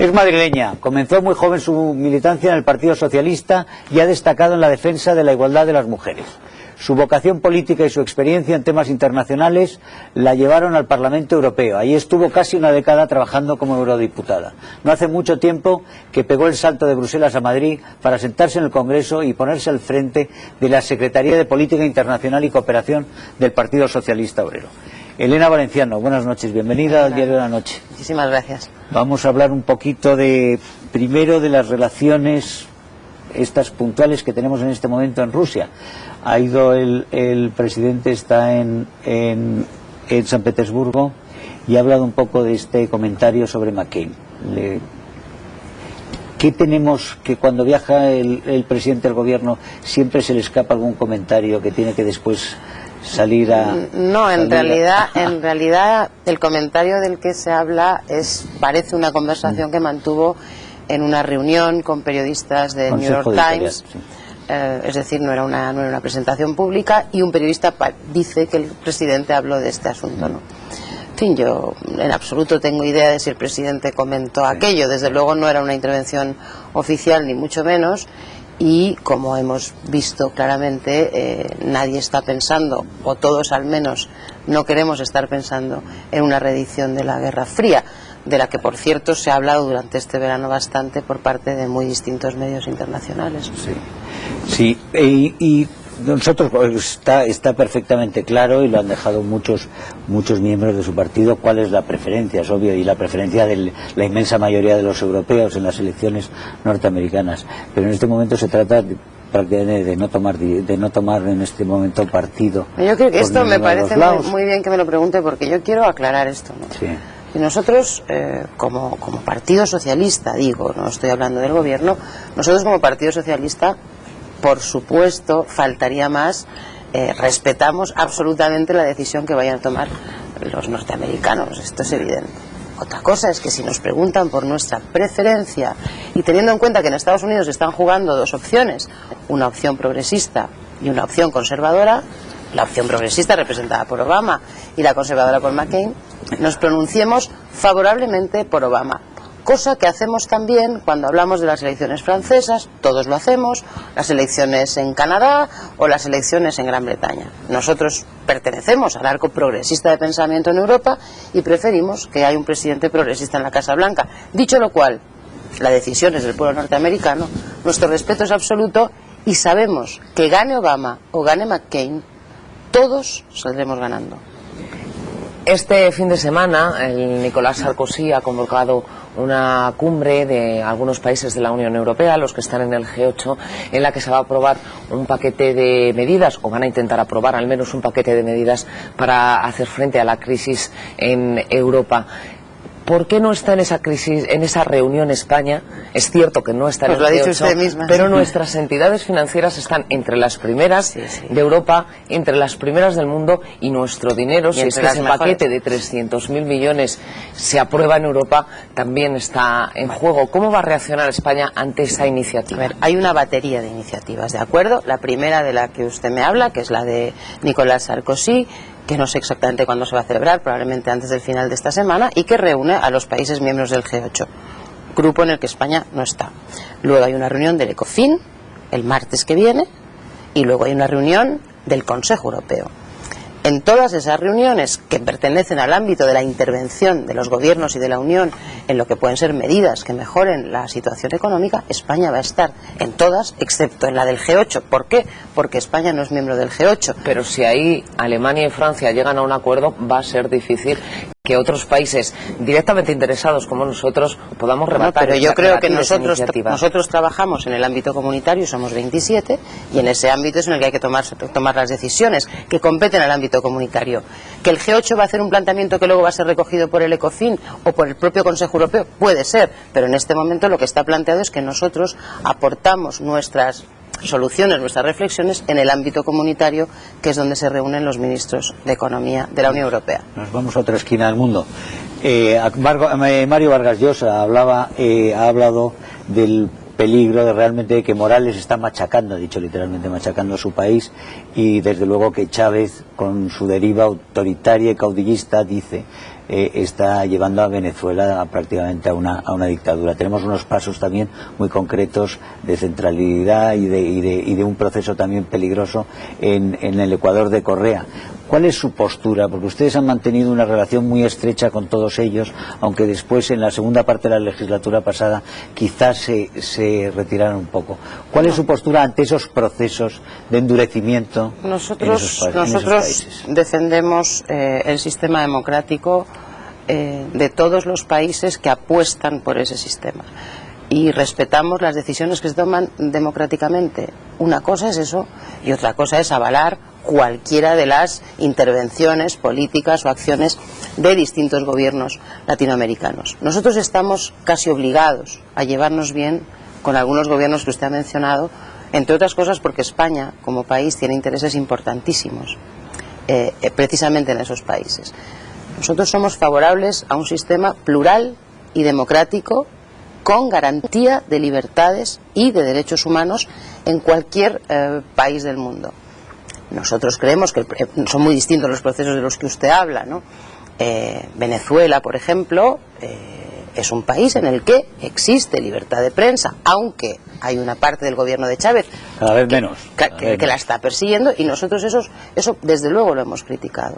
Es madrileña, comenzó muy joven su militancia en el Partido Socialista y ha destacado en la defensa de la igualdad de las mujeres. Su vocación política y su experiencia en temas internacionales la llevaron al Parlamento Europeo. Allí estuvo casi una década trabajando como eurodiputada. No hace mucho tiempo que pegó el salto de Bruselas a Madrid para sentarse en el Congreso y ponerse al frente de la Secretaría de Política Internacional y Cooperación del Partido Socialista Obrero. Elena Valenciano, buenas noches, bienvenida al Diario de la Noche. Muchísimas gracias. Vamos a hablar un poquito primero de las relaciones estas puntuales que tenemos en este momento en Rusia. Ha ido el presidente, está en San Petersburgo y ha hablado un poco de este comentario sobre McCain. ¿Qué tenemos que cuando viaja el presidente del gobierno siempre se le escapa algún comentario que tiene que después salir a... No, en realidad el comentario del que se habla parece una conversación que mantuvo en una reunión con periodistas de New York Times, sí. Es decir, no era una presentación pública, y un periodista dice que el presidente habló de este asunto, ¿no? En fin, yo en absoluto tengo idea de si el presidente comentó aquello. Desde luego no era una intervención oficial, ni mucho menos, y como hemos visto claramente, nadie está pensando, o todos al menos no queremos estar pensando, en una reedición de la Guerra Fría, de la que, por cierto, se ha hablado durante este verano bastante por parte de muy distintos medios internacionales. Sí, y nosotros, está perfectamente claro, y lo han dejado muchos miembros de su partido, cuál es la preferencia, es obvio, y la preferencia de la inmensa mayoría de los europeos en las elecciones norteamericanas. Pero en este momento se trata prácticamente de no tomar en este momento partido. Yo creo que esto me parece muy bien que me lo pregunte, porque yo quiero aclarar esto, ¿no? Sí. Y nosotros, como Partido Socialista, digo, no estoy hablando del gobierno, nosotros como Partido Socialista, por supuesto, faltaría más, respetamos absolutamente la decisión que vayan a tomar los norteamericanos, esto es evidente. Otra cosa es que si nos preguntan por nuestra preferencia, y teniendo en cuenta que en Estados Unidos están jugando dos opciones, una opción progresista y una opción conservadora, la opción progresista representada por Obama y la conservadora por McCain, nos pronunciemos favorablemente por Obama, cosa que hacemos también cuando hablamos de las elecciones francesas, todos lo hacemos, las elecciones en Canadá o las elecciones en Gran Bretaña. Nosotros pertenecemos al arco progresista de pensamiento en Europa y preferimos que haya un presidente progresista en la Casa Blanca. Dicho lo cual, la decisión es del pueblo norteamericano, nuestro respeto es absoluto, y sabemos que gane Obama o gane McCain, todos saldremos ganando. Este fin de semana el Nicolás Sarkozy ha convocado una cumbre de algunos países de la Unión Europea, los que están en el G8, en la que se va a aprobar un paquete de medidas, o van a intentar aprobar al menos un paquete de medidas para hacer frente a la crisis en Europa. ¿Por qué no está en esa crisis, en esa reunión España? Es cierto que no está en el G8, lo ha dicho usted misma, pero nuestras entidades financieras están entre las primeras de Europa, entre las primeras del mundo, y nuestro dinero, si es que ese paquete de 300.000 millones se aprueba en Europa, también está en juego. ¿Cómo va a reaccionar España ante esa iniciativa? A ver, hay una batería de iniciativas, ¿de acuerdo? La primera de la que usted me habla, que es la de Nicolás Sarkozy, que no sé exactamente cuándo se va a celebrar, probablemente antes del final de esta semana, y que reúne a los países miembros del G8, grupo en el que España no está. Luego hay una reunión del ECOFIN el martes que viene, y luego hay una reunión del Consejo Europeo. En todas esas reuniones que pertenecen al ámbito de la intervención de los gobiernos y de la Unión en lo que pueden ser medidas que mejoren la situación económica, España va a estar en todas, excepto en la del G8. ¿Por qué? Porque España no es miembro del G8. Pero si ahí Alemania y Francia llegan a un acuerdo, va a ser difícil que otros países directamente interesados como nosotros podamos rematar. Pero yo creo que nosotros trabajamos en el ámbito comunitario, somos 27, y en ese ámbito es en el que hay que tomar las decisiones que competen al ámbito comunitario. Que el G8 va a hacer un planteamiento que luego va a ser recogido por el ECOFIN o por el propio Consejo Europeo, puede ser, pero en este momento lo que está planteado es que nosotros aportamos nuestras soluciones, nuestras reflexiones en el ámbito comunitario, que es donde se reúnen los ministros de Economía de la Unión Europea. Nos vamos a otra esquina del mundo. Mario Vargas Llosa ha hablado del peligro de realmente que Morales está machacando, ha dicho literalmente machacando a su país, y desde luego que Chávez, con su deriva autoritaria y caudillista, dice está llevando a Venezuela prácticamente a una dictadura. Tenemos unos pasos también muy concretos de centralidad y de un proceso también peligroso en el Ecuador de Correa. ¿Cuál es su postura? Porque ustedes han mantenido una relación muy estrecha con todos ellos, aunque después en la segunda parte de la legislatura pasada quizás se retiraron un poco. ¿Cuál es su postura ante esos procesos de endurecimiento en esos países? Defendemos el sistema democrático de todos los países que apuestan por ese sistema. Y respetamos las decisiones que se toman democráticamente. Una cosa es eso y otra cosa es avalar cualquiera de las intervenciones políticas o acciones de distintos gobiernos latinoamericanos. Nosotros estamos casi obligados a llevarnos bien con algunos gobiernos que usted ha mencionado, entre otras cosas porque España como país tiene intereses importantísimos precisamente en esos países. Nosotros somos favorables a un sistema plural y democrático con garantía de libertades y de derechos humanos en cualquier país del mundo. Nosotros creemos que son muy distintos los procesos de los que usted habla, ¿no? Venezuela, por ejemplo, es un país en el que existe libertad de prensa, aunque hay una parte del gobierno de Chávez cada vez menos, que la está persiguiendo, y nosotros eso desde luego lo hemos criticado.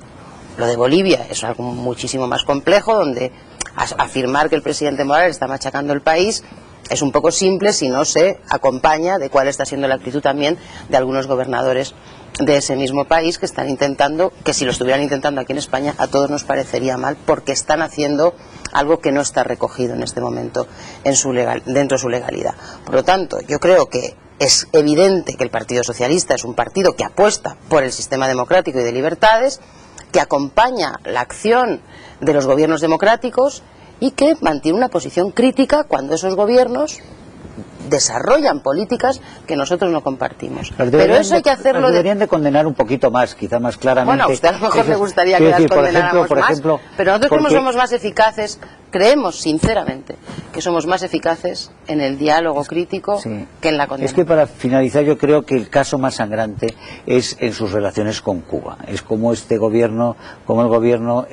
Lo de Bolivia es algo muchísimo más complejo, donde afirmar que el presidente Morales está machacando el país es un poco simple si no se acompaña de cuál está siendo la actitud también de algunos gobernadores de ese mismo país que están intentando, que si lo estuvieran intentando aquí en España a todos nos parecería mal, porque están haciendo algo que no está recogido en este momento dentro de su legalidad. Por lo tanto, yo creo que es evidente que el Partido Socialista es un partido que apuesta por el sistema democrático y de libertades, que acompaña la acción de los gobiernos democráticos y que mantiene una posición crítica cuando esos gobiernos desarrollan políticas que nosotros no compartimos. Pero eso hay que hacerlo. Deberían de condenar un poquito más, quizá más claramente. Bueno, a usted a lo mejor le gustaría que las condenáramos más, pero nosotros creemos que somos más eficaces, creemos sinceramente que somos más eficaces en el diálogo crítico que en la condena. Es que para finalizar yo creo que el caso más sangrante es en sus relaciones con Cuba. Es como este gobierno, como el gobierno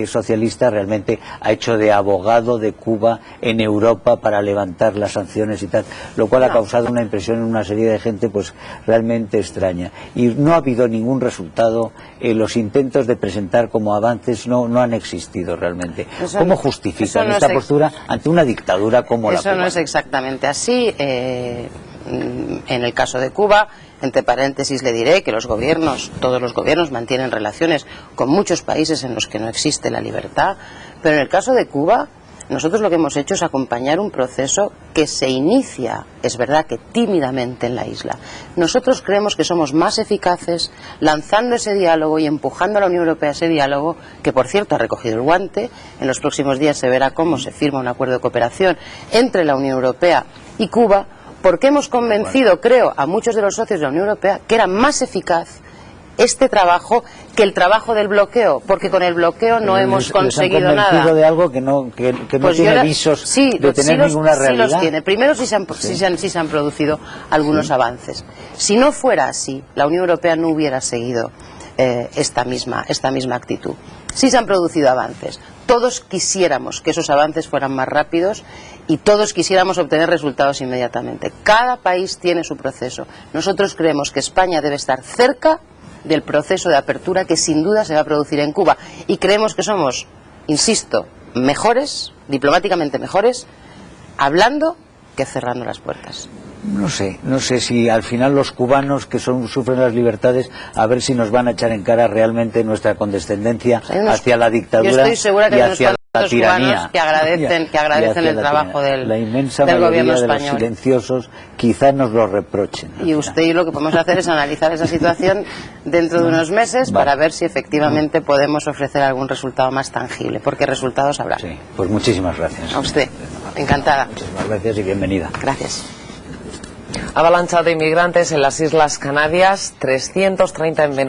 socialista realmente ha hecho de abogado de Cuba en Europa para levantar las sanciones y tal, lo cual ha causado una impresión en una serie de gente pues realmente extraña. Y no ha habido ningún resultado, los intentos de presentar como avances no han existido realmente. ¿Cómo justifican esta postura ante una dictadura como la cubana? Eso no es exactamente así. En el caso de Cuba, entre paréntesis le diré que todos los gobiernos mantienen relaciones con muchos países en los que no existe la libertad, pero en el caso de Cuba nosotros lo que hemos hecho es acompañar un proceso que se inicia, es verdad que tímidamente en la isla. Nosotros creemos que somos más eficaces lanzando ese diálogo y empujando a la Unión Europea ese diálogo, que por cierto ha recogido el guante. En los próximos días se verá cómo se firma un acuerdo de cooperación entre la Unión Europea y Cuba, porque hemos convencido, creo, a muchos de los socios de la Unión Europea que era más eficaz este trabajo que el trabajo del bloqueo, porque con el bloqueo no hemos conseguido nada. De algo que no tiene visos de tener ninguna realidad. Sí los tiene. Primero sí se han producido algunos avances. Si no fuera así, la Unión Europea no hubiera seguido esta misma actitud. Sí se han producido avances. Todos quisiéramos que esos avances fueran más rápidos y todos quisiéramos obtener resultados inmediatamente. Cada país tiene su proceso. Nosotros creemos que España debe estar cerca del proceso de apertura que sin duda se va a producir en Cuba, y creemos que somos, insisto, mejores, diplomáticamente mejores, hablando que cerrando las puertas. No sé si al final los cubanos que sufren las libertades, a ver si nos van a echar en cara realmente nuestra condescendencia hacia la dictadura. Yo estoy segura que y hacia la tiranía, que agradecen el trabajo del mayoría gobierno español. De los silenciosos quizás nos lo reprochen. Y usted y lo que podemos hacer es analizar esa situación dentro de unos meses para ver si efectivamente podemos ofrecer algún resultado más tangible, porque resultados habrá. Sí, pues muchísimas gracias. A usted, encantada. Muchísimas gracias y bienvenida. Gracias. Avalancha de inmigrantes en las Islas Canarias, 330 en Venezuela.